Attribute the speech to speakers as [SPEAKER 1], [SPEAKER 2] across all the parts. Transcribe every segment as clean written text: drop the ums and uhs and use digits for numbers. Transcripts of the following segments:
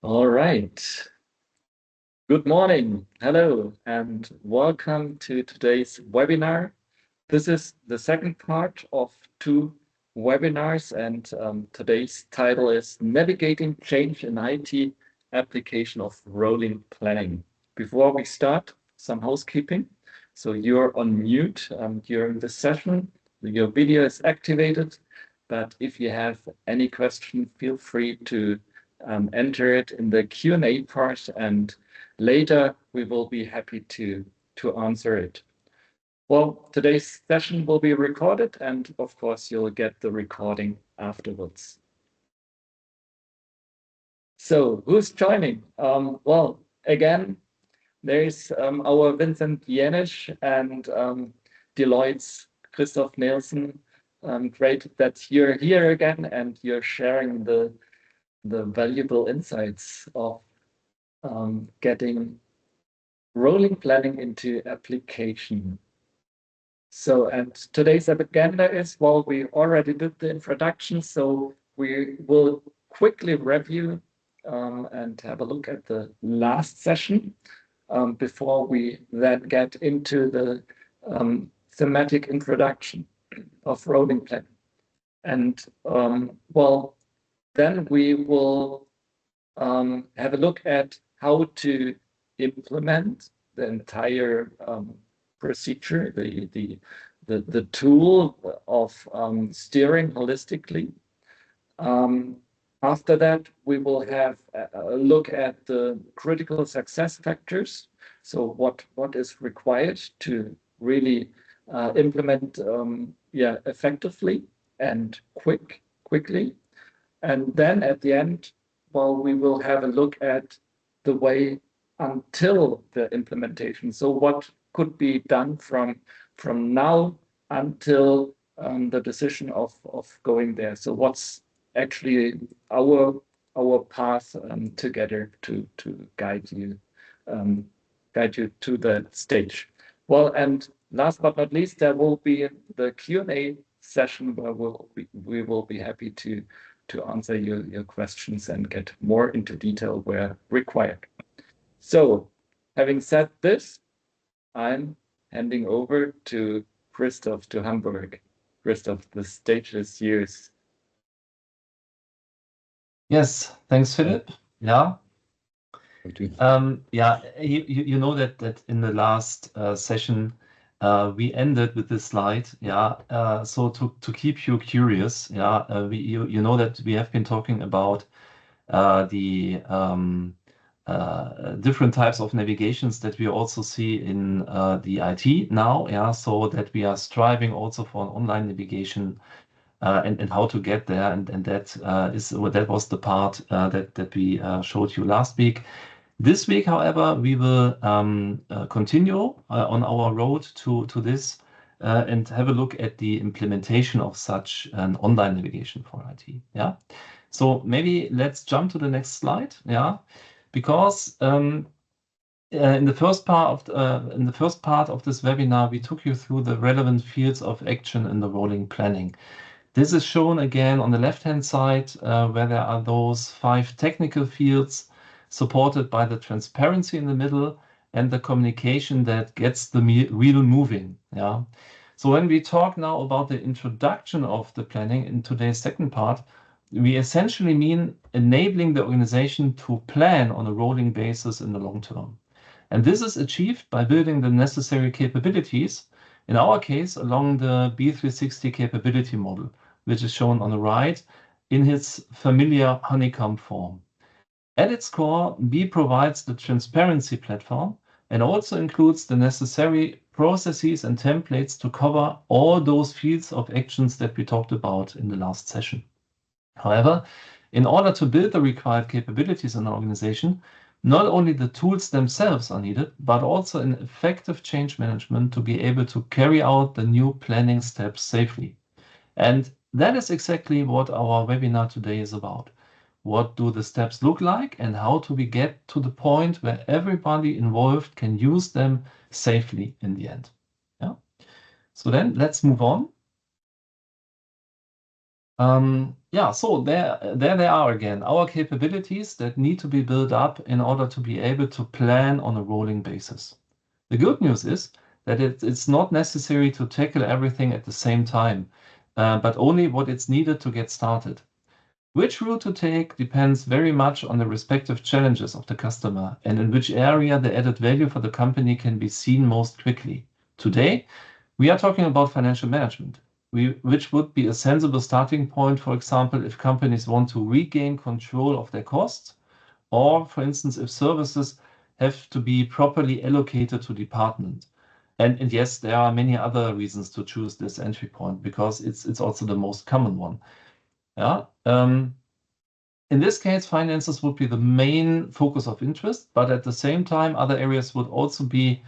[SPEAKER 1] All right. Good morning. Hello, and welcome to today's webinar. This is the second part of two webinars, and today's title is Navigating Change in IT Application of Rolling Planning. Before we start, some housekeeping. So you're on mute during the session. Your video is activated, but if you have any question, feel free to enter it in the Q&A part, and later we will be happy to answer it. Well, today's session will be recorded, and of course, you'll get the recording afterwards. So, who's joining? Well, again, there's our Vincent Jenisch and Deloitte's Christoph Nielsen. Great that you're here again and you're sharing the valuable insights of getting rolling planning into application. So, and today's agenda is, well, we already did the introduction, so we will quickly review and have a look at the last session before we then get into the thematic introduction of rolling planning. And well, then we will have a look at how to implement the entire procedure, the tool of steering holistically. After that, we will have a look at the critical success factors. So what is required to really implement effectively and quickly. And then at the end, well, we will have a look at the way until the implementation. So what could be done from now until the decision of going there. So what's actually our path together to guide you to that stage. Well, and last but not least, there will be the Q&A session where we will be happy to answer your questions and get more into detail where required. So, having said this, I'm handing over to Christoph to Hamburg. Christoph, the stage is yours.
[SPEAKER 2] Yes, thanks, Philip. Yeah. Yeah, you know that in the last session we ended with this slide. Yeah. So to keep you curious, yeah, you know that we have been talking about the different types of navigations that we also see in the IT now. Yeah, so that we are striving also for an online navigation. And how to get there, and that was the part that we showed you last week. This week, however, we will continue on our road to this and have a look at the implementation of such an online navigation for IT. Yeah. So maybe let's jump to the next slide. Yeah, because in the first part of this webinar, we took you through the relevant fields of action in the rolling planning. This is shown again on the left-hand side, where there are those 5 technical fields supported by the transparency in the middle and the communication that gets the wheel moving. Yeah. So when we talk now about the introduction of the planning in today's second part, we essentially mean enabling the organization to plan on a rolling basis in the long term. And this is achieved by building the necessary capabilities, in our case, along the B360 capability model, which is shown on the right in its familiar honeycomb form. At its core, B provides the transparency platform and also includes the necessary processes and templates to cover all those fields of actions that we talked about in the last session. However, in order to build the required capabilities in an organization, not only the tools themselves are needed, but also an effective change management to be able to carry out the new planning steps safely. And that is exactly what our webinar today is about. What do the steps look like, and how do we get to the point where everybody involved can use them safely in the end? Yeah. So then let's move on. Yeah, so there they are again, our capabilities that need to be built up in order to be able to plan on a rolling basis. The good news is that it's not necessary to tackle everything at the same time, but only what is needed to get started. Which route to take depends very much on the respective challenges of the customer and in which area the added value for the company can be seen most quickly. Today, we are talking about financial management, which would be a sensible starting point, for example, if companies want to regain control of their costs, or, for instance, if services have to be properly allocated to department. And yes, there are many other reasons to choose this entry point because it's also the most common one. Yeah. In this case, finances would be the main focus of interest, but at the same time, other areas would also be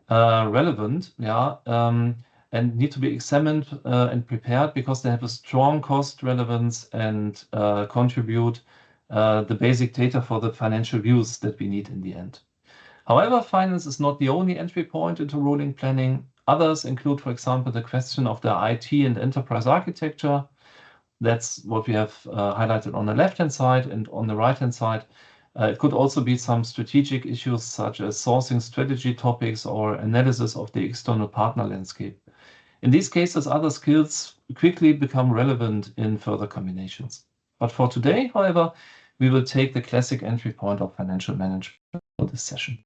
[SPEAKER 2] relevant, yeah, and need to be examined and prepared because they have a strong cost relevance and contribute the basic data for the financial views that we need in the end. However, finance is not the only entry point into rolling planning. Others include, for example, the question of the IT and enterprise architecture. That's what we have highlighted on the left-hand side, and on the right-hand side, it could also be some strategic issues such as sourcing strategy topics or analysis of the external partner landscape. In these cases, other skills quickly become relevant in further combinations. But for today, however, we will take the classic entry point of financial management for this session.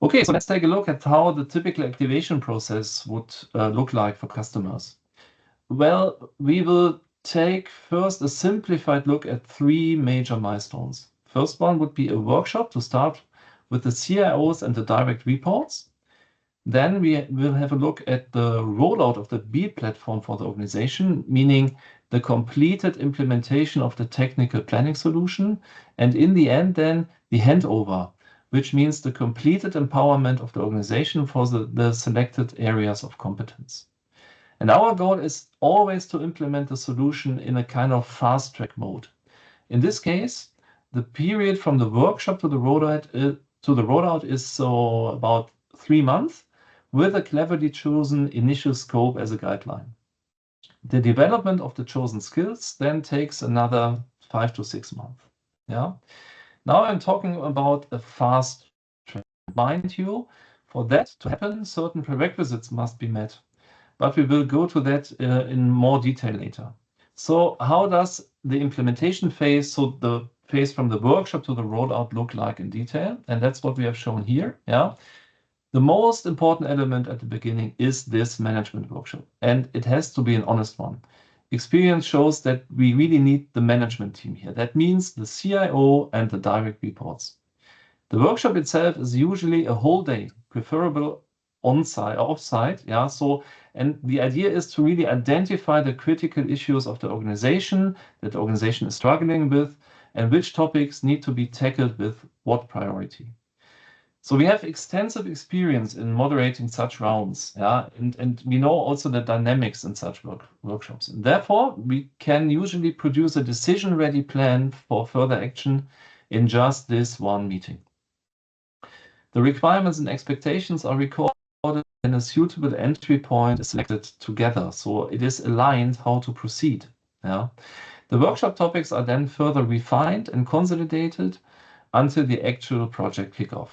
[SPEAKER 2] Okay, so let's take a look at how the typical activation process would look like for customers. Well, we will take first a simplified look at 3 major milestones. First one would be a workshop to start with the CIOs and the direct reports. Then we will have a look at the rollout of the B platform for the organization, meaning the completed implementation of the technical planning solution. And in the end, then the handover, which means the completed empowerment of the organization for the selected areas of competence. And our goal is always to implement the solution in a kind of fast track mode. In this case, the period from the workshop to the rollout is so about 3 months, with a cleverly chosen initial scope as a guideline. The development of the chosen skills then takes another 5 to 6 months. Yeah. Now I'm talking about a fast track. Mind you, for that to happen, certain prerequisites must be met. But we will go to that in more detail later. So how does the implementation phase, so the phase from the workshop to the rollout, look like in detail? And that's what we have shown here. Yeah. The most important element at the beginning is this management workshop, and it has to be an honest one. Experience shows that we really need the management team here. That means the CIO and the direct reports. The workshop itself is usually a whole day, preferable on-site, off-site. Yeah. So, and the idea is to really identify the critical issues of the organization that the organization is struggling with, and which topics need to be tackled with what priority. So we have extensive experience in moderating such rounds, yeah, and we know also the dynamics in such workshops. And therefore, we can usually produce a decision-ready plan for further action in just this one meeting. The requirements and expectations are recorded and a suitable entry point is selected together. So it is aligned how to proceed. Yeah. The workshop topics are then further refined and consolidated until the actual project kickoff.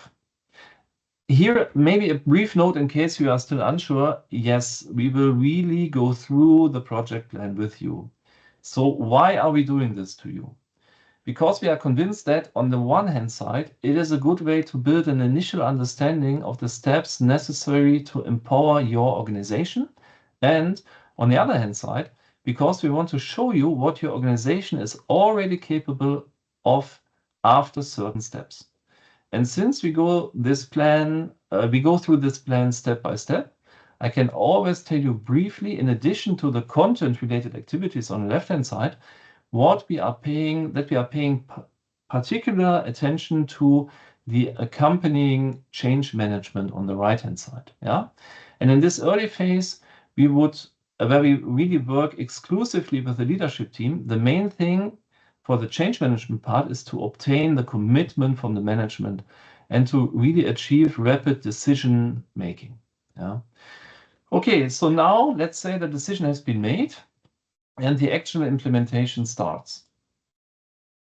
[SPEAKER 2] Here, maybe a brief note in case you are still unsure. Yes, we will really go through the project plan with you. So why are we doing this to you? Because we are convinced that on the one hand side, it is a good way to build an initial understanding of the steps necessary to empower your organization. And on the other hand side, because we want to show you what your organization is already capable of after certain steps. And since we go through this plan step by step, I can always tell you briefly, in addition to the content-related activities on the left-hand side, that we are paying particular attention to the accompanying change management on the right-hand side. Yeah, and in this early phase, where we really work exclusively with the leadership team, the main thing for the change management part is to obtain the commitment from the management and to really achieve rapid decision making. Yeah. Okay, so now let's say the decision has been made. and the actual implementation starts.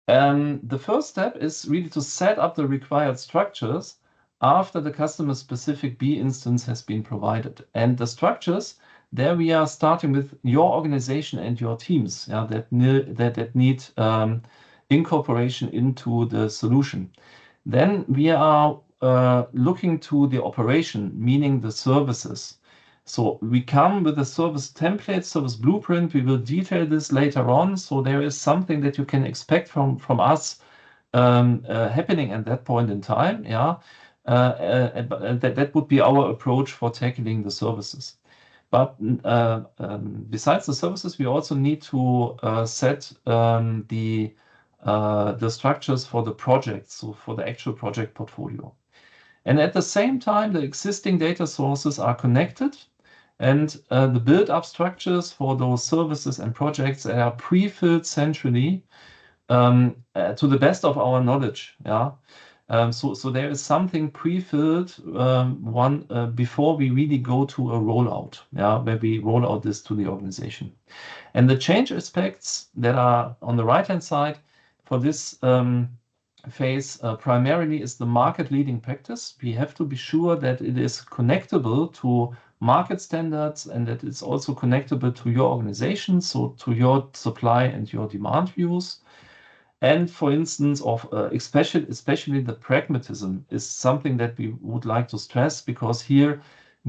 [SPEAKER 2] The first step is really to set up the required structures after the customer specific B instance has been provided. And the structures, there we are starting with your organization and your teams, yeah, that need incorporation into the solution. Then we are looking to the operation, meaning the services. So we come with a service template, service blueprint. We will detail this later on. So there is something that you can expect from us happening at that point in time. Yeah, that would be our approach for tackling the services. But besides the services, we also need to set the structures for the projects, so for the actual project portfolio. And at the same time, the existing data sources are connected, and the build-up structures for those services and projects are pre-filled centrally to the best of our knowledge. Yeah. So there is something pre-filled before we really go to a rollout, yeah, where we roll out this to the organization. And the change aspects that are on the right-hand side for this phase primarily is the market leading practice. We have to be sure that it is connectable to market standards and that it's also connectable to your organization, so to your supply and your demand views. And for instance, especially the pragmatism is something that we would like to stress, because here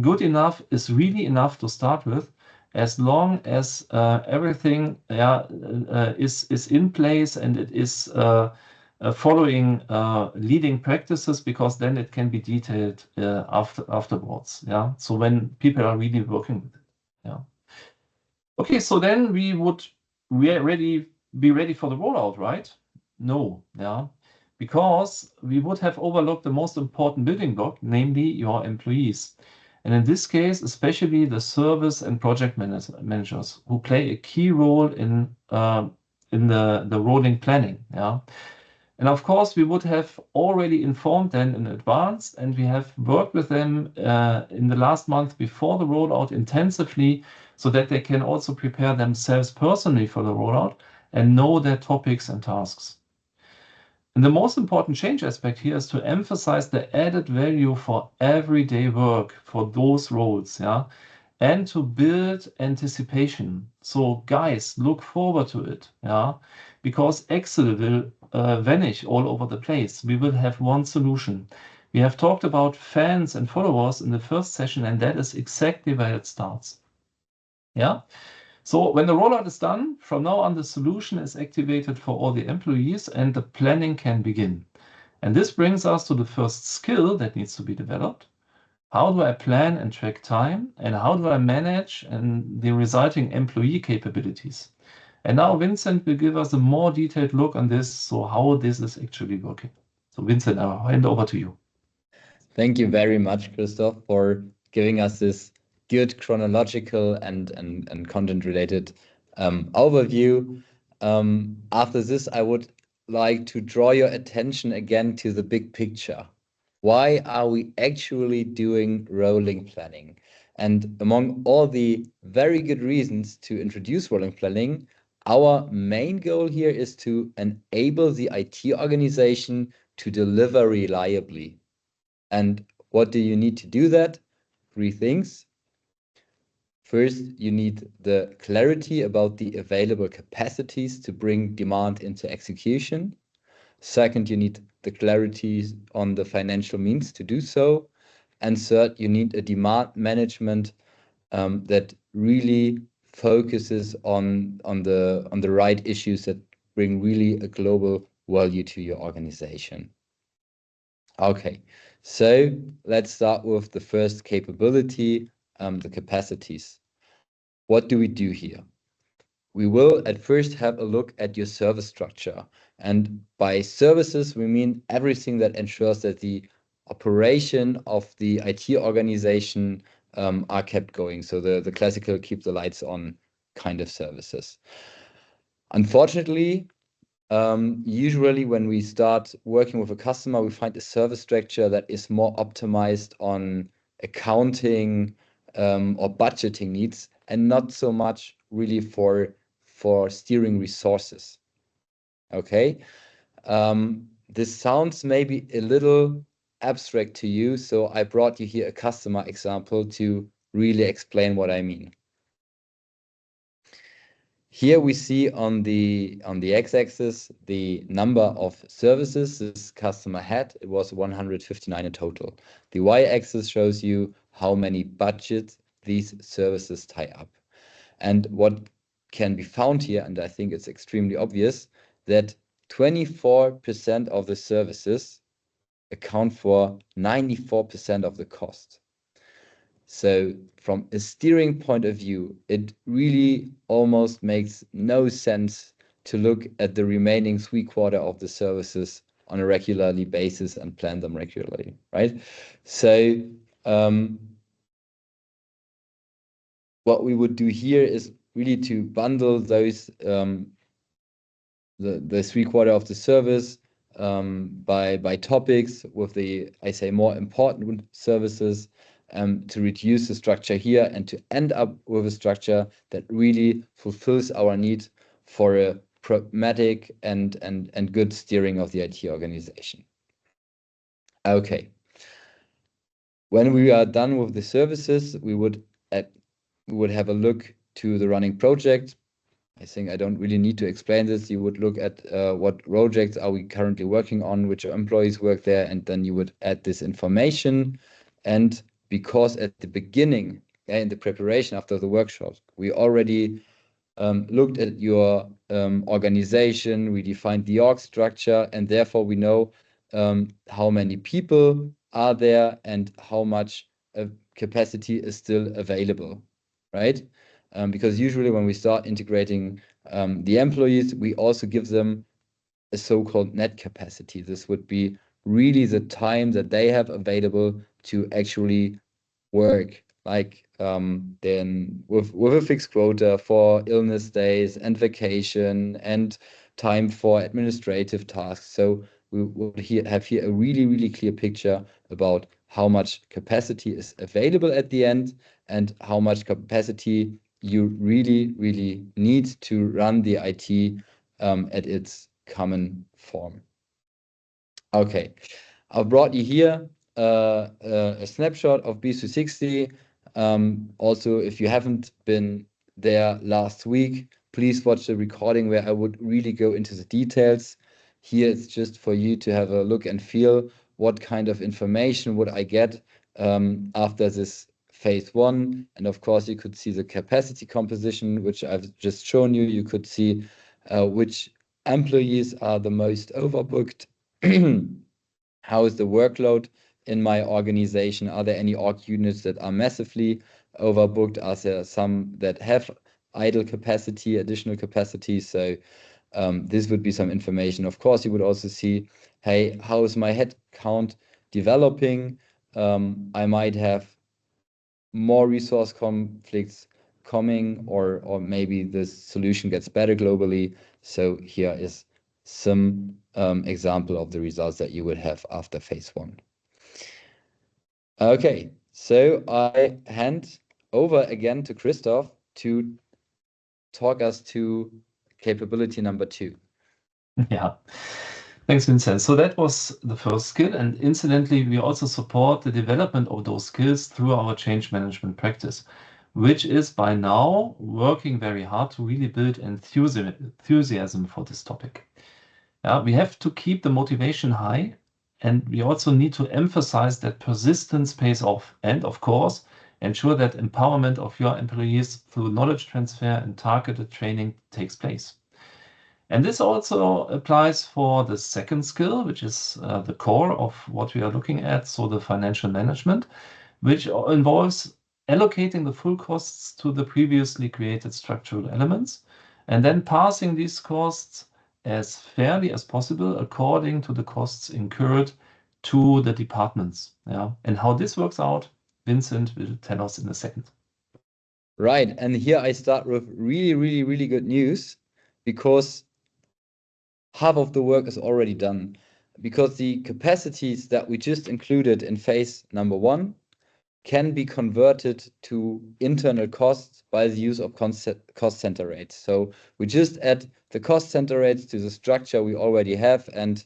[SPEAKER 2] good enough is really enough to start with, as long as everything is in place and it is following leading practices, because then it can be detailed afterwards. Yeah. So when people are really working with it. Yeah. Okay. So then we would be ready for the rollout, right? No. Yeah. Because we would have overlooked the most important building block, namely your employees. And in this case, especially the service and project managers who play a key role in the rolling planning. Yeah. And of course, we would have already informed them in advance, and we have worked with them in the last month before the rollout intensively, so that they can also prepare themselves personally for the rollout and know their topics and tasks. And the most important change aspect here is to emphasize the added value for everyday work for those roles, yeah, and to build anticipation. So guys, look forward to it, yeah, because Excel will vanish all over the place. We will have one solution. We have talked about fans and followers in the first session, and that is exactly where it starts. Yeah. So when the rollout is done, from now on, the solution is activated for all the employees and the planning can begin. And this brings us to the first skill that needs to be developed. How do I plan and track time? And how do I manage the resulting employee capabilities? And now Vincent will give us a more detailed look on this, so how this is actually working. So Vincent, I'll hand over to you.
[SPEAKER 3] Thank you very much, Christoph, for giving us this good chronological and content-related overview. After this, I would like to draw your attention again to the big picture. Why are we actually doing rolling planning? And among all the very good reasons to introduce rolling planning, our main goal here is to enable the IT organization to deliver reliably. And what do you need to do that? 3 things. First, you need the clarity about the available capacities to bring demand into execution. Second, you need the clarity on the financial means to do so. And third, you need a demand management that really focuses on the right issues that bring really a global value to your organization. Okay, so let's start with the first capability, the capacities. What do we do here? We will at first have a look at your service structure. And by services, we mean everything that ensures that the operation of the IT organization are kept going. So the classical keep the lights on kind of services. Unfortunately, usually when we start working with a customer, we find a service structure that is more optimized on accounting or budgeting needs, and not so much really for for steering resources. Okay. This sounds maybe a little abstract to you, so I brought you here a customer example to really explain what I mean. Here we see on the x-axis the number of services this customer had. It was 159 in total. The y-axis shows you how many budgets these services tie up. And what can be found here, and I think it's extremely obvious, that 24% of the services account for 94% of the cost. So from a steering point of view, it really almost makes no sense to look at the remaining 3/4 of the services on a regularly basis and plan them regularly, right? So what we would do here is really to bundle those the 3/4 of the service by topics with the, I say, more important services, to reduce the structure here and to end up with a structure that really fulfills our need for a pragmatic and good steering of the IT organization. Okay. When we are done with the services, we would have a look to the running project. I think I don't really need to explain this. You would look at what projects are we currently working on, which employees work there, and then you would add this information. And because at the beginning, in the preparation after the workshop, we already looked at your organization, we defined the org structure, and therefore we know how many people are there and how much capacity is still available, right? Because usually when we start integrating the employees, we also give them a so-called net capacity. This would be really the time that they have available to actually work, like then with a fixed quota for illness days and vacation and time for administrative tasks. So we would have here a really, really clear picture about how much capacity is available at the end and how much capacity you really, really need to run the IT at its common form. Okay, I've brought you here a snapshot of B360. Also, if you haven't been there last week, please watch the recording where I would really go into the details. Here it's just for you to have a look and feel what kind of information would I get after this phase 1. And of course, you could see the capacity composition, which I've just shown you. You could see which employees are the most overbooked. How is the workload in my organization? Are there any org units that are massively overbooked? Are there some that have idle capacity, additional capacity? So this would be some information. Of course, you would also see, hey, how is my head count developing? I might have more resource conflicts coming, or maybe the solution gets better globally. So here is some example of the results that you would have after phase 1. Okay, so I hand over again to Christoph to talk us to capability number 2.
[SPEAKER 2] Yeah. Thanks, Vincent. So that was the first skill. And incidentally, we also support the development of those skills through our change management practice, which is by now working very hard to really build enthusiasm for this topic. We have to keep the motivation high, and we also need to emphasize that persistence pays off. And of course, ensure that empowerment of your employees through knowledge transfer and targeted training takes place. And this also applies for the second skill, which is the core of what we are looking at, so the financial management, which involves allocating the full costs to the previously created structural elements, and then passing these costs as fairly as possible according to the costs incurred to the departments. And how this works out, Vincent will tell us in a second.
[SPEAKER 3] Right, and here I start with really, really, really good news, because half of the work is already done, because the capacities that we just included in phase number 1 can be converted to internal costs by the use of cost center rates. So we just add the cost center rates to the structure we already have, and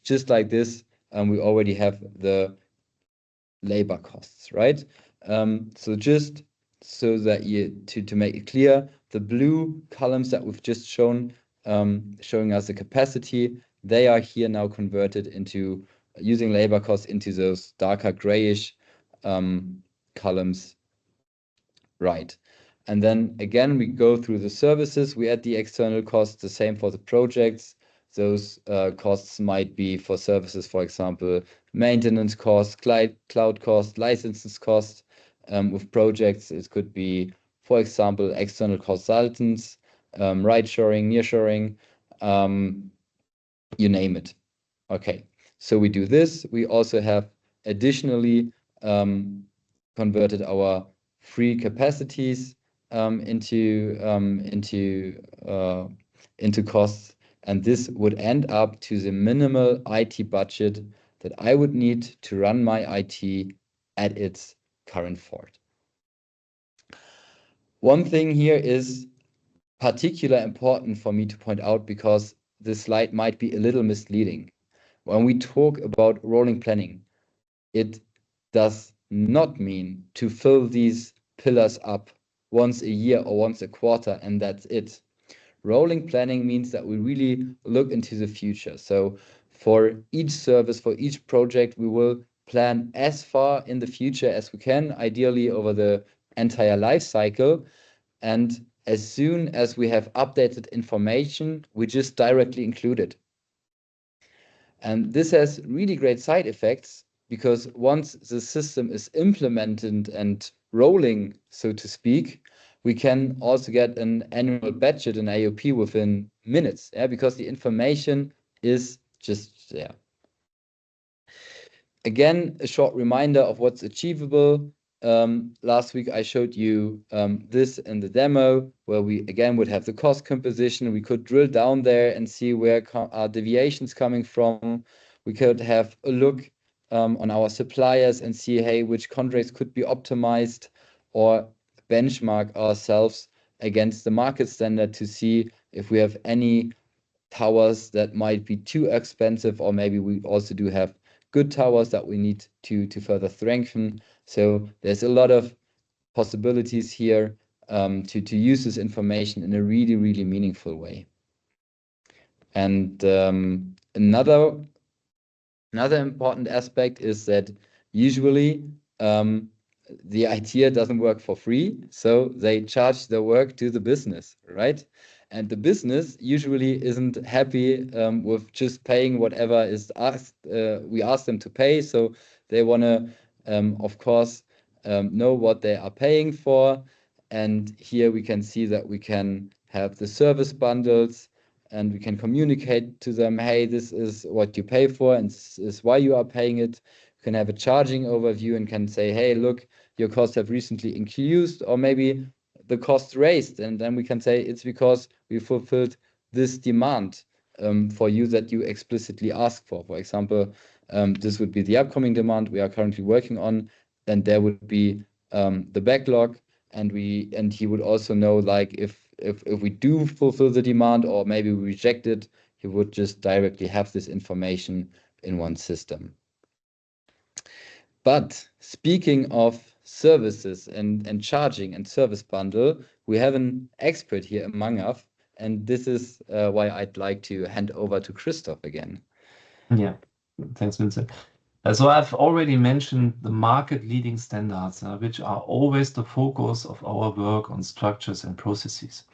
[SPEAKER 3] just like this, we already have the labor costs, right? So just so that to make it clear, the blue columns that we've just shown, showing us the capacity, they are here now converted into using labor costs into those darker grayish columns, right? And then again, we go through the services, we add the external costs, the same for the projects. Those costs might be for services, for example, maintenance costs, cloud costs, licenses costs. With projects, it could be, for example, external consultants, right-shoring, nearshoring, you name it. Okay, so we do this. We also have additionally converted our free capacities into costs, and this would end up to the minimal IT budget that I would need to run my IT at its current fort. One thing here is particularly important for me to point out, because this slide might be a little misleading. When we talk about rolling planning, it does not mean to fill these pillars up once a year or once a quarter and that's it. Rolling planning means that we really look into the future. So for each service, for each project, we will plan as far in the future as we can, ideally over the entire life cycle. And as soon as we have updated information, we just directly include it. And this has really great side effects, because once the system is implemented and rolling, so to speak, we can also get an annual budget, an AOP, within minutes, because the information is just there. Again, a short reminder of what's achievable. Last week I showed you this in the demo, where we again would have the cost composition. We could drill down there and see where are deviations coming from. We could have a look on our suppliers and see, hey, which contracts could be optimized, or benchmark ourselves against the market standard to see if we have any towers that might be too expensive, or maybe we also do have good towers that we need to further strengthen. So there's a lot of possibilities here to use this information in a really, really meaningful way. And another important aspect is that usually the idea doesn't work for free, so they charge their work to the business, right? And the business usually isn't happy with just paying whatever is asked. We ask them to pay, so they want to, of course, know what they are paying for. And here we can see that we can have the service bundles, and we can communicate to them, hey, this is what you pay for, and this is why you are paying it. You can have a charging overview and can say, hey, look, your costs have recently increased, or maybe the costs raised, and then we can say it's because we fulfilled this demand for you that you explicitly asked for. For example, this would be the upcoming demand we are currently working on. Then there would be the backlog, and he would also know, like, if we do fulfill the demand or maybe we reject it, he would just directly have this information in one system. But speaking of services and charging and service bundle, we have an expert here among us, and this is why I'd like to hand over to Christoph again.
[SPEAKER 2] Yeah, thanks, Vincent. So I've already mentioned the market-leading standards, which are always the focus of our work on structures and processes.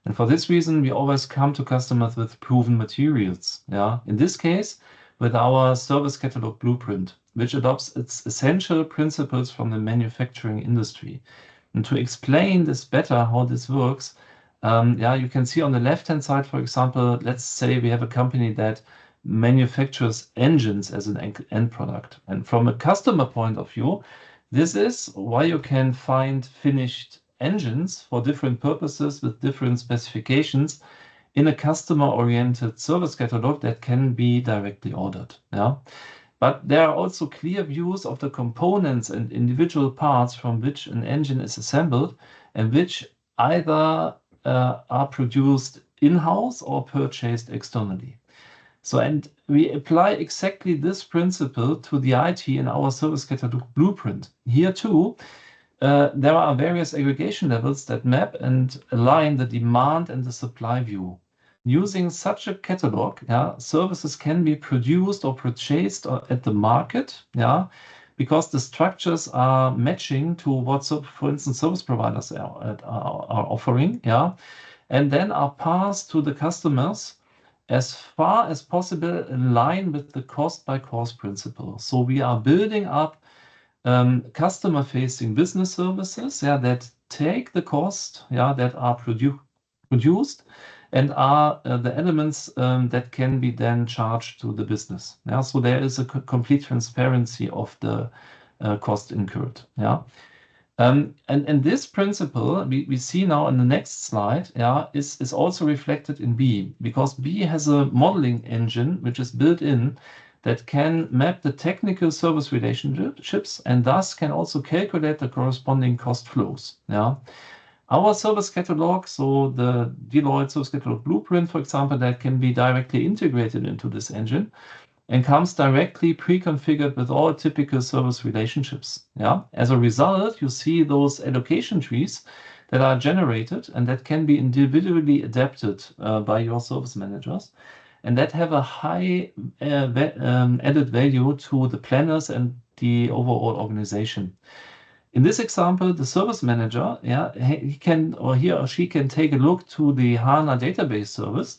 [SPEAKER 2] And for this reason, we always come to customers with proven materials. In this case, with our service catalog blueprint, which adopts its essential principles from the manufacturing industry. And to explain this better, how this works, you can see on the left-hand side, for example, let's say we have a company that manufactures engines as an end product. And from a customer point of view, this is why you can find finished engines for different purposes with different specifications in a customer-oriented service catalog that can be directly ordered. But there are also clear views of the components and individual parts from which an engine is assembled and which either are produced in-house or purchased externally. So, and we apply exactly this principle to the IT in our service catalog blueprint. Here too, there are various aggregation levels that map and align the demand and the supply view. Using such a catalog, services can be produced or purchased at the market, because the structures are matching to what, for instance, service providers are offering, and then are passed to the customers as far as possible in line with the cost by cost principle. So we are building up customer-facing business services that take the cost that are produced and are the elements that can be then charged to the business. So there is a complete transparency of the cost incurred. And this principle we see now in the next slide is also reflected in B, because B has a modeling engine which is built in that can map the technical service relationships and thus can also calculate the corresponding cost flows. Our service catalog, so the Deloitte Service Catalog Blueprint, for example, that can be directly integrated into this engine and comes directly pre-configured with all typical service relationships. As a result, you see those allocation trees that are generated and that can be individually adapted by your service managers, and that have a high added value to the planners and the overall organization. In this example, the service manager, he or she can take a look to the HANA database service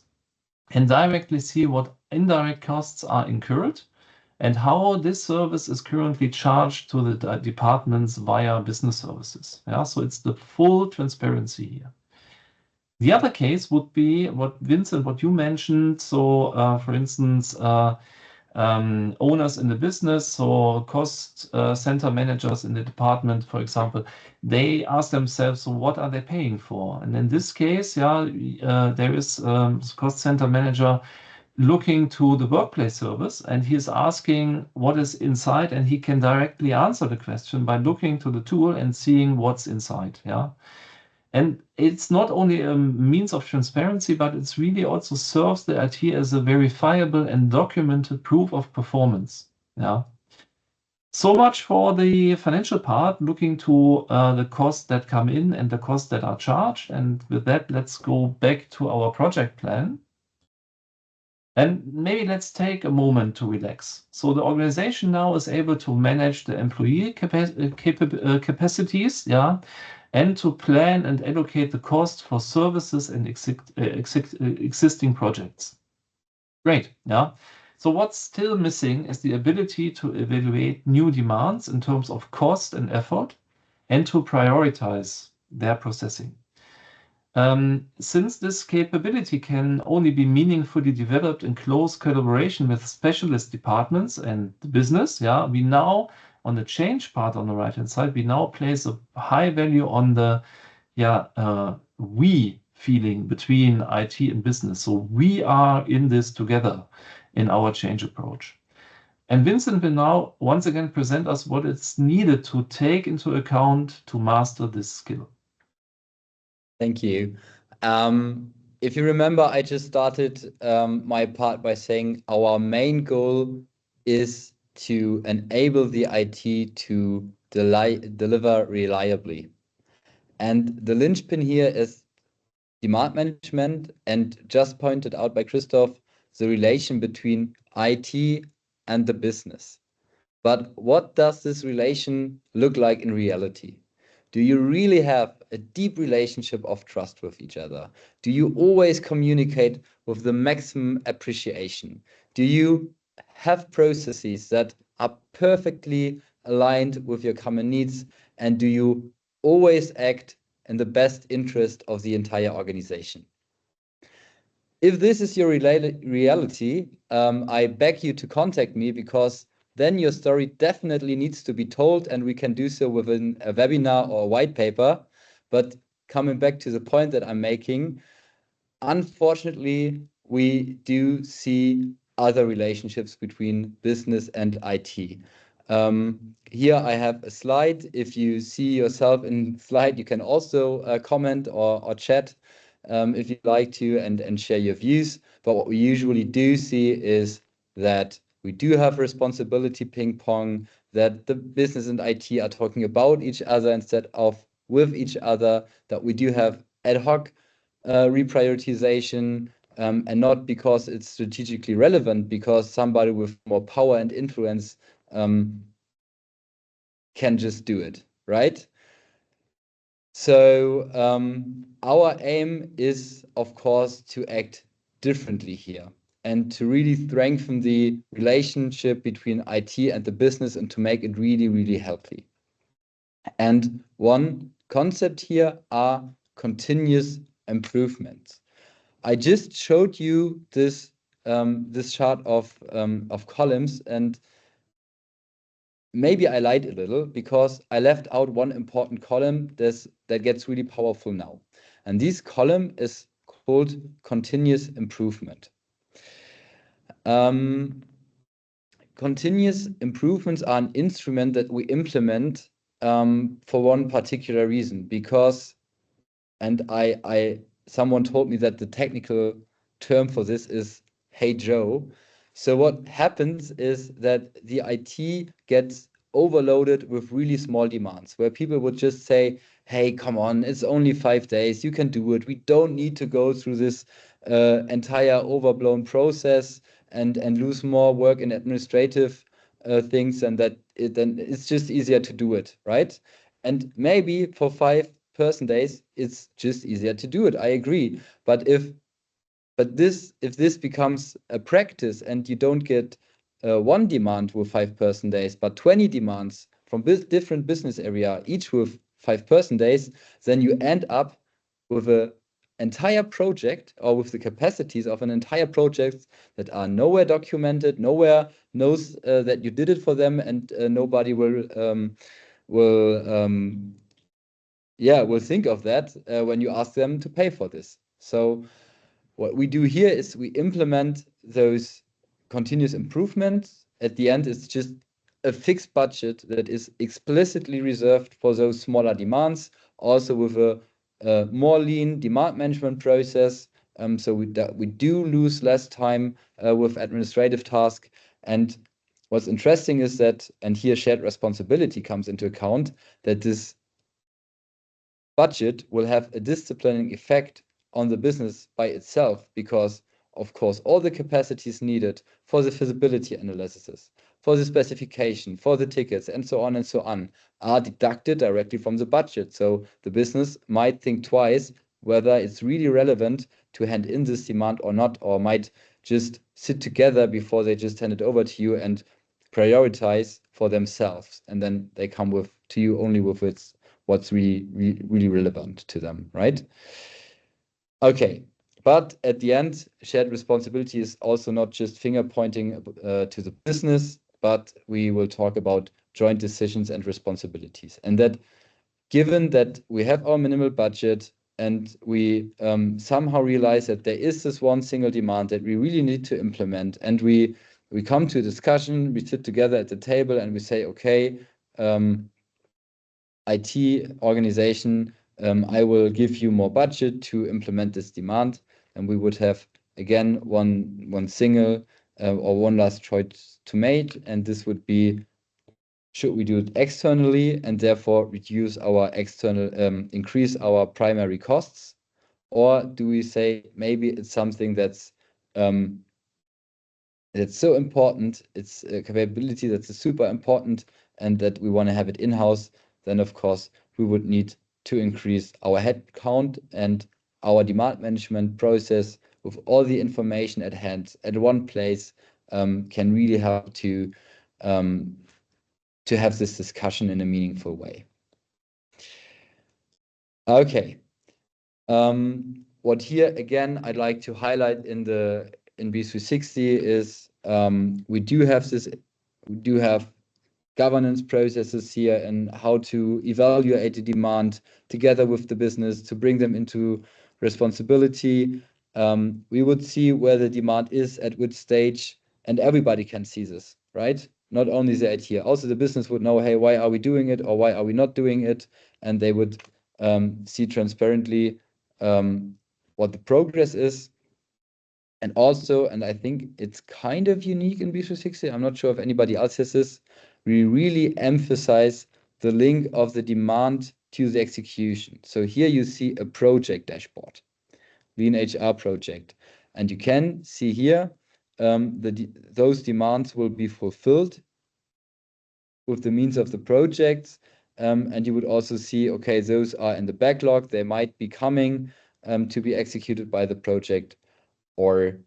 [SPEAKER 2] and directly see what indirect costs are incurred and how this service is currently charged to the departments via business services. So it's the full transparency here. The other case would be what Vincent, what you mentioned. So, for instance, owners in the business, so cost center managers in the department, for example, they ask themselves, so what are they paying for? And in this case, there is cost center manager looking to the workplace service, and he is asking what is inside, and he can directly answer the question by looking to the tool and seeing what's inside. And it's not only a means of transparency, but it's really also serves the IT as a verifiable and documented proof of performance. So much for the financial part, looking to the costs that come in and the costs that are charged. And with that, let's go back to our project plan. And maybe let's take a moment to relax. So the organization now is able to manage the employee capacities, and to plan and allocate the cost for services and existing projects. Great, So what's still missing is the ability to evaluate new demands in terms of cost and effort and to prioritize their processing. Since this capability can only be meaningfully developed in close collaboration with specialist departments and the business, we now, on the change part on the right-hand side, we now place a high value on the we feeling between IT and business. So we are in this together in our change approach. And Vincent will now once again present us what is needed to take into account to master this skill.
[SPEAKER 3] Thank you. If you remember, I just started my part by saying our main goal is to enable the IT to deliver reliably. And the linchpin here is demand management, and just pointed out by Christoph, the relation between IT and the business. But what does this relation look like in reality? Do you really have a deep relationship of trust with each other? Do you always communicate with the maximum appreciation? Do you have processes that are perfectly aligned with your common needs? And do you always act in the best interest of the entire organization? If this is your reality, I beg you to contact me, because then your story definitely needs to be told, and we can do so within a webinar or a white paper. But coming back to the point that I'm making, unfortunately, we do see other relationships between business and IT. Here I have a slide. If you see yourself in the slide, you can also comment or chat if you'd like to and share your views. But what we usually do see is that we do have responsibility ping pong, that the business and IT are talking about each other instead of with each other, that we do have ad hoc reprioritization, and not because it's strategically relevant, because somebody with more power and influence can just do it, right? So our aim is, of course, to act differently here and to really strengthen the relationship between IT and the business and to make it really, really healthy. And one concept here are continuous improvements. I just showed you this this chart of columns, and maybe I lied a little because I left out one important column that gets really powerful now. And this column is called continuous improvement. Continuous improvements are an instrument that we implement for one particular reason, because, and someone told me that the technical term for this is "Hey Joe." So what happens is that the IT gets overloaded with really small demands, where people would just say, "Hey, come on, it's only 5 days. You can do it. We don't need to go through this entire overblown process and lose more work in administrative things, and then it's just easier to do it, right?" And maybe for 5 person days, it's just easier to do it. I agree. But if this becomes a practice and you don't get one demand with 5 person days, but 20 demands from different business area, each with 5 person days, then you end up with an entire project, or with the capacities of an entire project that are nowhere documented, nowhere knows that you did it for them, and nobody will think of that when you ask them to pay for this. So what we do here is we implement those continuous improvements. At the end, it's just a fixed budget that is explicitly reserved for those smaller demands, also with a more lean demand management process. So we do lose less time with administrative tasks. And what's interesting is that, and here shared responsibility comes into account, that this budget will have a disciplining effect on the business by itself, because of course all the capacities needed for the feasibility analysis, for the specification, for the tickets, and so on are deducted directly from the budget. So the business might think twice whether it's really relevant to hand in this demand or not, or might just sit together before they just hand it over to you and prioritize for themselves, and then they come to you only with what's really relevant to them, right? Okay, but at the end, shared responsibility is also not just finger pointing to the business, but we will talk about joint decisions and responsibilities. And that, given that we have our minimal budget and we somehow realize that there is this one single demand that we really need to implement, and we come to a discussion, we sit together at the table and we say, okay, IT organization, I will give you more budget to implement this demand. And we would have, again, one single or one last choice to make. And this would be, should we do it externally and therefore reduce our external, increase our primary costs? Or do we say maybe it's something that's so important, it's a capability that's super important, and that we want to have it in-house, then of course we would need to increase our head count, and our demand management process with all the information at hand at one place can really help to have this discussion in a meaningful way. Okay. What here again I'd like to highlight in B360 is we do have governance processes here and how to evaluate the demand together with the business to bring them into responsibility. We would see where the demand is at which stage, and everybody can see this, right? Not only the IT, also the business would know, hey, why are we doing it or why are we not doing it? And they would see transparently what the progress is. And also, and I think it's kind of unique in B360, I'm not sure if anybody else has this, we really emphasize the link of the demand to the execution. So here you see a project dashboard, Lean HR project. And you can see here, those demands will be fulfilled with the means of the projects. And you would also see, okay, those are in the backlog. They might be coming to be executed by the project, or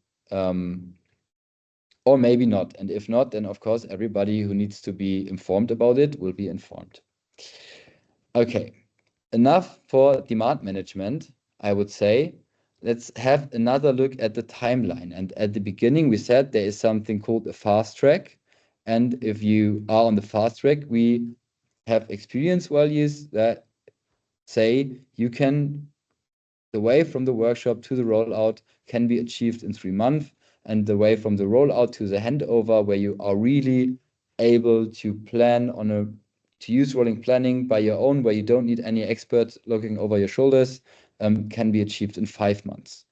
[SPEAKER 3] maybe not. And if not, then of course, everybody who needs to be informed about it will be informed. Okay, enough for demand management, I would say. Let's have another look at the timeline. And at the beginning, we said there is something called a fast track. And if you are on the fast track, we have experience values that say the way from the workshop to the rollout can be achieved in 3 months, and the way from the rollout to the handover, where you are really able to plan to use rolling planning by your own, where you don't need any experts looking over your shoulders, can be achieved in 5 months.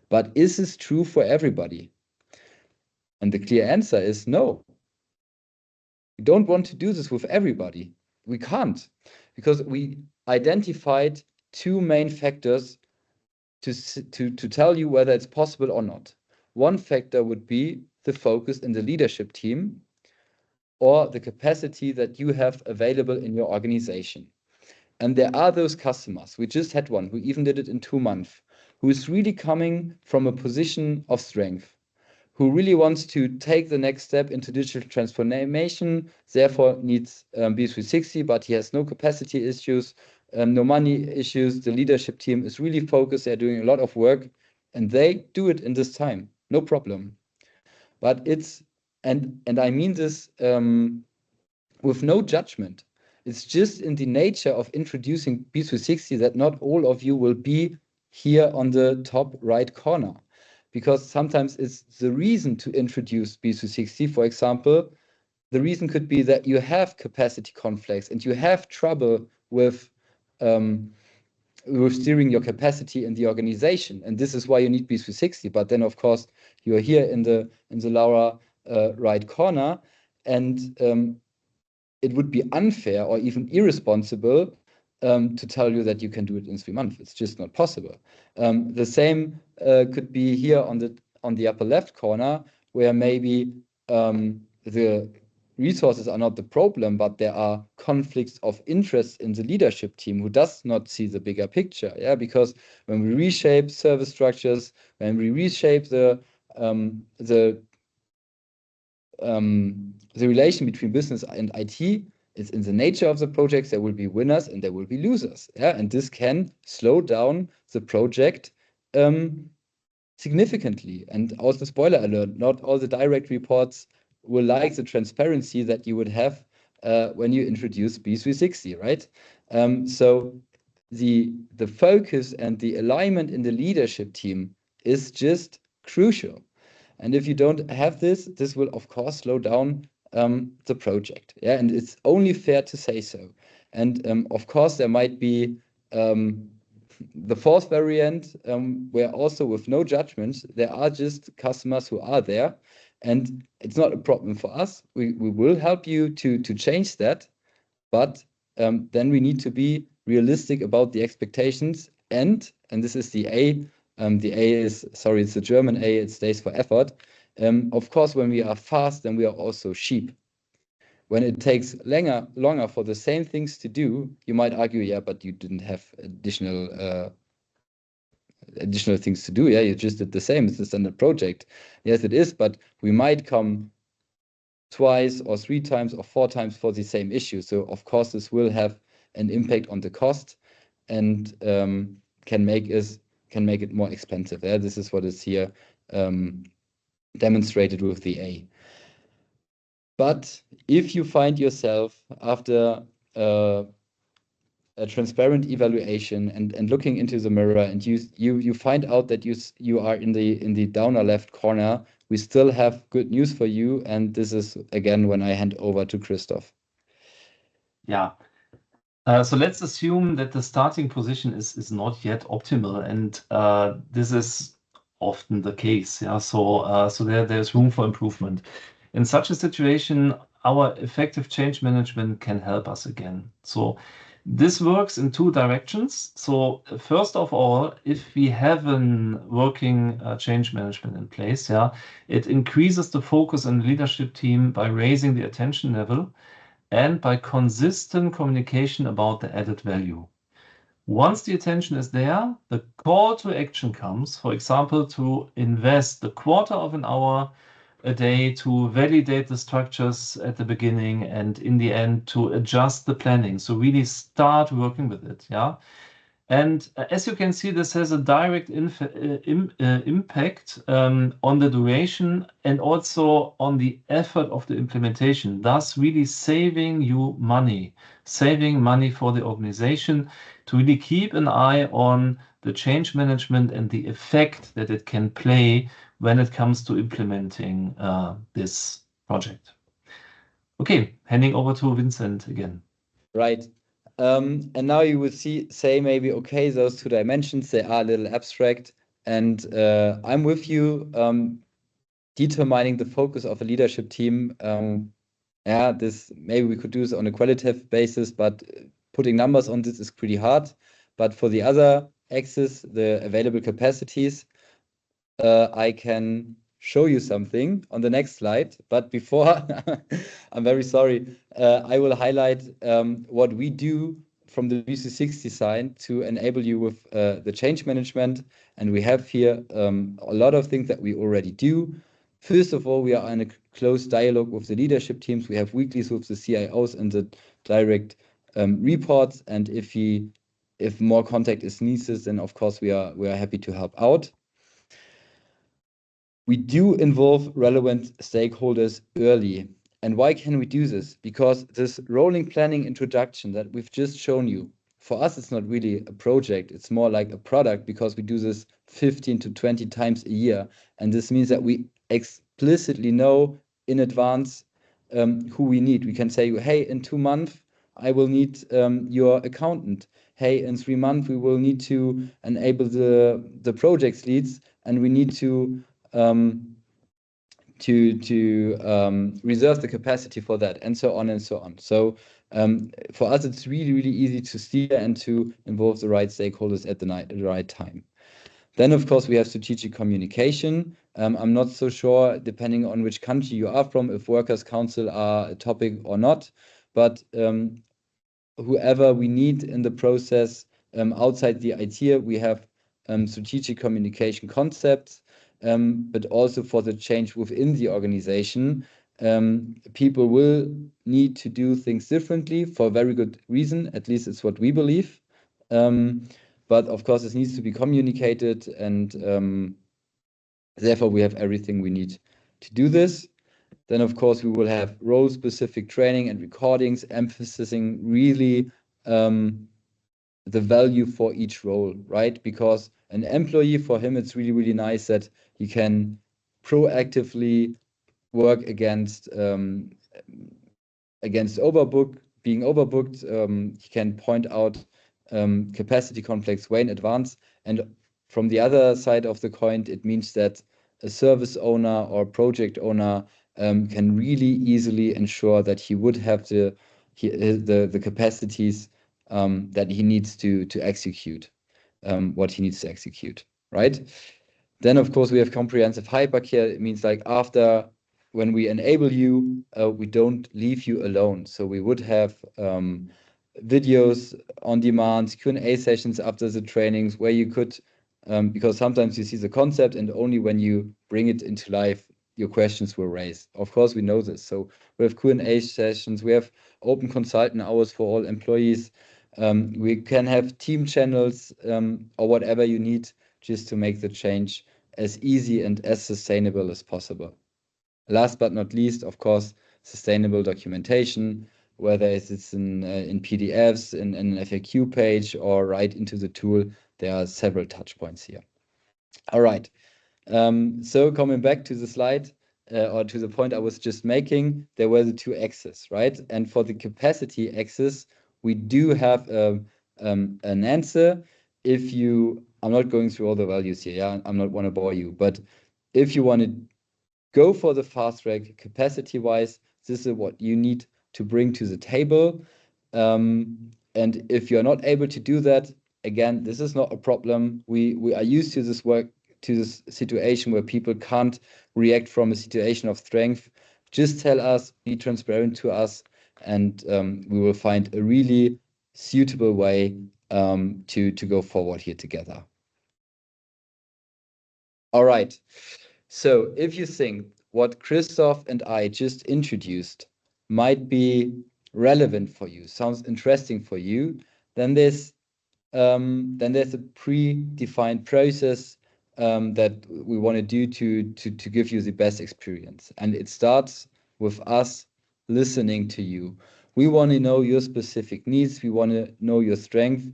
[SPEAKER 3] But is this true for everybody? And the clear answer is no. We don't want to do this with everybody. We can't, because we identified 2 main factors to tell you whether it's possible or not. One factor would be the focus in the leadership team, or the capacity that you have available in your organization. And there are those customers. We just had one who even did it in 2 months, who is really coming from a position of strength, who really wants to take the next step into digital transformation, therefore needs B360, but he has no capacity issues, no money issues. The leadership team is really focused. They're doing a lot of work, and they do it in this time, no problem. But it's, and I mean this with no judgment. It's just in the nature of introducing B360 that not all of you will be here on the top right corner, because sometimes it's the reason to introduce B360. For example, the reason could be that you have capacity conflicts and you have trouble with steering your capacity in the organization, and this is why you need B360. But then, of course, you are here in the lower right corner, and it would be unfair or even irresponsible to tell you that you can do it in 3 months. It's just not possible. The same could be here on the upper left corner, where maybe the resources are not the problem, but there are conflicts of interest in the leadership team who does not see the bigger picture. Yeah, because when we reshape service structures, when we reshape the relation between business and IT, is in the nature of the projects. There will be winners and there will be losers. Yeah, and this can slow down the project significantly. And also, spoiler alert, not all the direct reports will like the transparency that you would have when you introduce B360, right? So the focus and the alignment in the leadership team is just crucial. And if you don't have this, this will of course slow down the project. Yeah, and it's only fair to say so. And of course, there might be the fourth variant, where also with no judgment, there are just customers who are there, and it's not a problem for us. We will help you to change that, but then we need to be realistic about the expectations. And this is the A. The A is, sorry, it's the German A. It stays for effort. Of course, when we are fast, then we are also cheap. When it takes longer for the same things to do, you might argue, yeah, but you didn't have additional things to do. Yeah, you just did the same. It's a standard project. Yes, it is, but we might come twice or 3 times or 4 times for the same issue. So of course, this will have an impact on the cost, and can make it more expensive. Yeah, this is what is here demonstrated with the A. But if you find yourself after a transparent evaluation and looking into the mirror, and you find out that you are in the downer left corner we still have good news for you. And this is again when I hand over to Christoph.
[SPEAKER 2] Yeah. So let's assume that the starting position is not yet optimal, and this is often the case. Yeah. So there's room for improvement. In such a situation, our effective change management can help us again. So this works in two directions. So first of all, if we have a working change management in place, yeah, it increases the focus on the leadership team by raising the attention level and by consistent communication about the added value. Once the attention is there, the call to action comes, for example, to invest a quarter of an hour a day to validate the structures at the beginning and in the end to adjust the planning. So really start working with it. Yeah. And as you can see, this has a direct impact on the duration and also on the effort of the implementation, thus really saving you money, saving money for the organization to really keep an eye on the change management and the effect that it can play when it comes to implementing this project. Okay, handing over to Vincent again.
[SPEAKER 3] Right. And now you would say maybe, okay, those 2 dimensions, they are a little abstract. And I'm with you, determining the focus of a leadership team. Yeah, this maybe we could do this on a qualitative basis, but putting numbers on this is pretty hard. But for the other axis, the available capacities, I can show you something on the next slide. But before, I'm very sorry, I will highlight what we do from the BC60 side to enable you with the change management. And we have here a lot of things that we already do. First of all, we are in a close dialogue with the leadership teams. We have weeklies with the CIOs and the direct reports. And if more contact is needed, then of course we are happy to help out. We do involve relevant stakeholders early. And why can we do this? Because this rolling planning introduction that we've just shown you, for us, it's not really a project. It's more like a product because we do this 15 to 20 times a year. And this means that we explicitly know in advance who we need. We can say, hey, in 2 months, I will need your accountant. Hey, in 3 months, we will need to enable the projects leads, and we need to reserve the capacity for that, and so on and so on. So for us, it's really, really easy to steer and to involve the right stakeholders at the right time. Then, of course, we have strategic communication. I'm not so sure, depending on which country you are from, if workers' council are a topic or not. But whoever we need in the process outside the IT, we have strategic communication concepts. But also for the change within the organization, people will need to do things differently for a very good reason. At least it's what we believe. But of course, this needs to be communicated, and therefore we have everything we need to do this. Then, of course, we will have role-specific training and recordings, emphasizing really the value for each role, right? Because an employee, for him, it's really, really nice that he can proactively work against being overbooked. He can point out capacity conflicts way in advance. And from the other side of the coin, it means that a service owner or project owner can really easily ensure that he would have the capacities that he needs to execute what he needs to execute, right? Then, of course, we have comprehensive hypercare. It means like after when we enable you, we don't leave you alone. So we would have videos on demand, Q&A sessions after the trainings where you could, because sometimes you see the concept and only when you bring it into life, your questions will raise. Of course, we know this. So we have Q&A sessions, we have open consultant hours for all employees. We can have team channels or whatever you need just to make the change as easy and as sustainable as possible. Last but not least, of course, sustainable documentation, whether it's in PDFs, in an FAQ page, or right into the tool. There are several touch points here. All right. So coming back to the slide, or to the point I was just making, there were the two axes, right? And for the capacity axis, we do have an answer. If you, I'm not going through all the values here, yeah, I'm not want to bore you, but if you want to go for the fast track capacity-wise, this is what you need to bring to the table. And if you're not able to do that, again, this is not a problem. We are used to this work, to this situation where people can't react from a situation of strength. Just tell us, be transparent to us, and we will find a really suitable way to go forward here together. All right. So if you think what Christoph and I just introduced might be relevant for you, sounds interesting for you, then there's a predefined process that we want to do to give you the best experience. And it starts with us listening to you. We want to know your specific needs. We want to know your strength.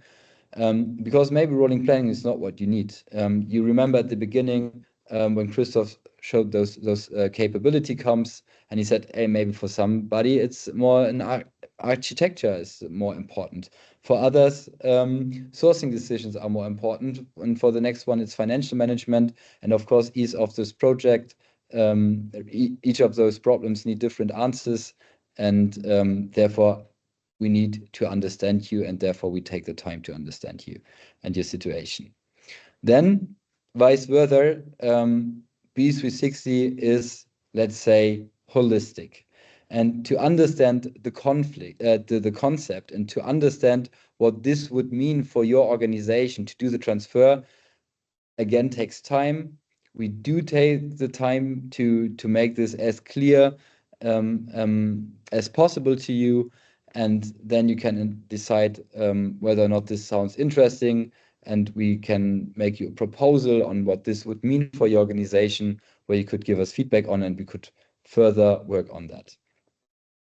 [SPEAKER 3] Because maybe rolling planning is not what you need. You remember at the beginning when Christoph showed those capability comps, and he said, hey, maybe for somebody it's more an architecture is more important. For others, sourcing decisions are more important. And for the next one, it's financial management. And of course, each of those project, each of those problems need different answers. And therefore, we need to understand you, and therefore we take the time to understand you and your situation. Then, vice versa, B360 is, let's say, holistic. And to understand the conflict, the concept, and to understand what this would mean for your organization to do the transfer, again, takes time. We do take the time to make this as clear as possible to you, and then you can decide whether or not this sounds interesting, and we can make you a proposal on what this would mean for your organization, where you could give us feedback on, and we could further work on that.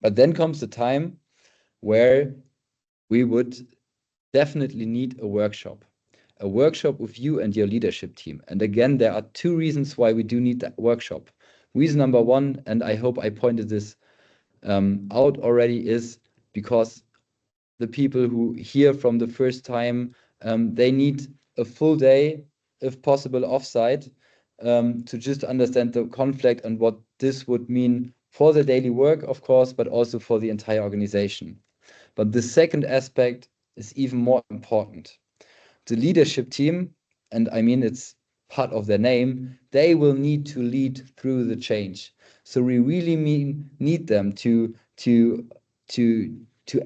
[SPEAKER 3] But then comes the time where we would definitely need a workshop with you and your leadership team. And again, there are two reasons why we do need that workshop. Reason number one, and I hope I pointed this out already, is because the people who hear from the first time, they need a full day, if possible, offsite, to just understand the conflict and what this would mean for the daily work, of course, but also for the entire organization. But the second aspect is even more important. The leadership team, and I mean it's part of their name, they will need to lead through the change. So we really need them to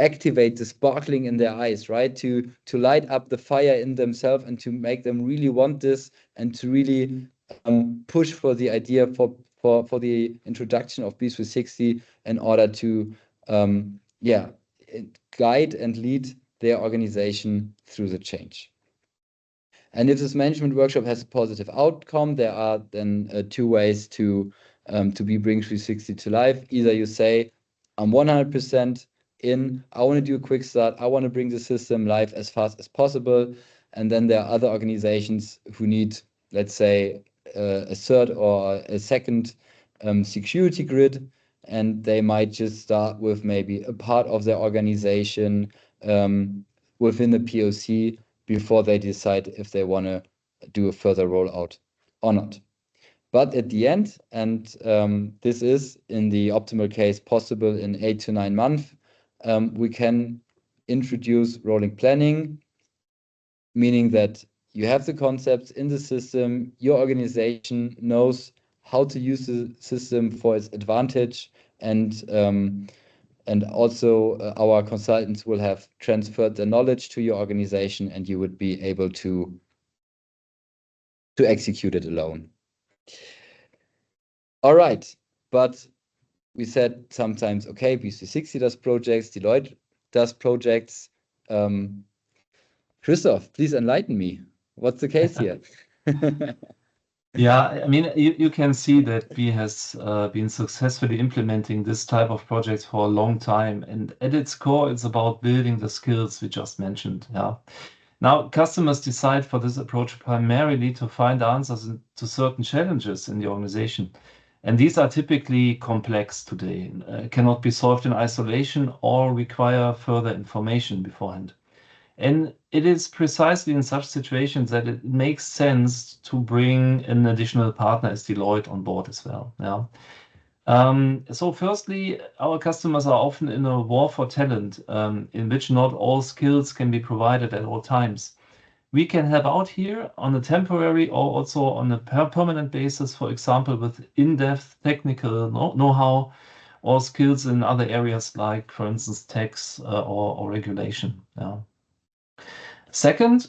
[SPEAKER 3] activate the sparkling in their eyes, right? To light up the fire in themselves and to make them really want this, and to really push for the idea for the introduction of B360 in order to guide and lead their organization through the change. And if this management workshop has a positive outcome, there are then two ways to bring 360 to life. Either you say, I'm 100% in, I want to do a quick start, I want to bring the system live as fast as possible. And then there are other organizations who need, let's say, a third or a second security grid, and they might just start with maybe a part of their organization within the POC before they decide if they want to do a further rollout or not. But at the end, and this is in the optimal case possible in 8 to 9 months, we can introduce rolling planning, meaning that you have the concepts in the system, your organization knows how to use the system for its advantage, and also our consultants will have transferred the knowledge to your organization, and you would be able to execute it alone. All right, but we said sometimes, okay, B360 does projects, Deloitte does projects. Christoph, please enlighten me. What's the case here?
[SPEAKER 2] Yeah, I mean, you can see that B has been successfully implementing this type of projects for a long time. And at its core, it's about building the skills we just mentioned. Yeah. Now, customers decide for this approach primarily to find answers to certain challenges in the organization. And these are typically complex today, cannot be solved in isolation or require further information beforehand. And it is precisely in such situations that it makes sense to bring an additional partner as Deloitte on board as well. Yeah. So firstly, our customers are often in a war for talent, in which not all skills can be provided at all times. We can help out here on a temporary or also on a permanent basis, for example, with in-depth technical know-how or skills in other areas like, for instance, tax or regulation. Yeah. Second,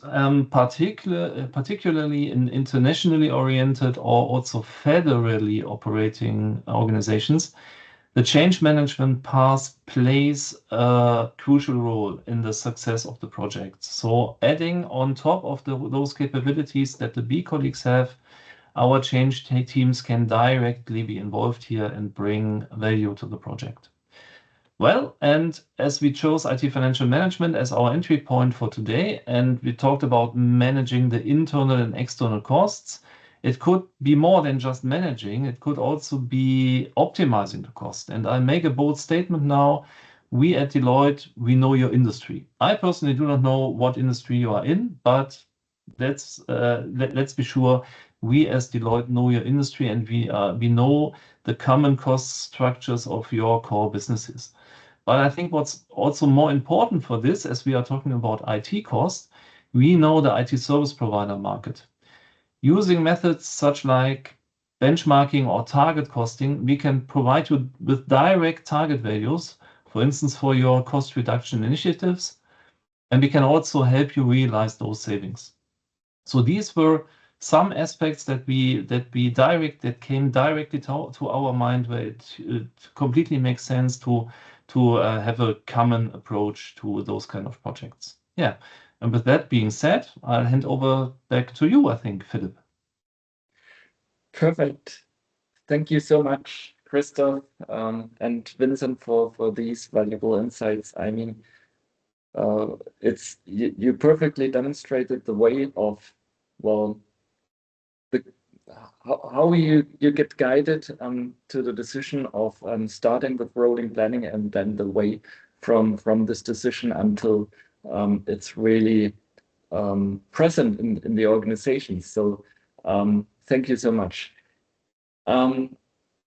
[SPEAKER 2] particularly in internationally oriented or also federally operating organizations, the change management path plays a crucial role in the success of the project. So adding on top of those capabilities that the B colleagues have, our change teams can directly be involved here and bring value to the project. Well, and as we chose IT financial management as our entry point for today, and we talked about managing the internal and external costs, it could be more than just managing, it could also be optimizing the cost. And I'll make a bold statement now. We at Deloitte, we know your industry. I personally do not know what industry you are in, but let's be sure we as Deloitte know your industry, and we know the common cost structures of your core businesses. But I think what's also more important for this, as we are talking about IT costs, we know the IT service provider market. Using methods such like benchmarking or target costing, we can provide you with direct target values, for instance, for your cost reduction initiatives, and we can also help you realize those savings. So these were some aspects that came directly to our mind, where it completely makes sense to have a common approach to those kind of projects. Yeah. And with that being said, I'll hand over back to you, I think, Philip.
[SPEAKER 1] Perfect. Thank you so much, Christoph, and Vincent for these valuable insights. I mean, you perfectly demonstrated the way of, well, how you get guided to the decision of starting with rolling planning, and then the way from this decision until it's really present in the organization. So thank you so much.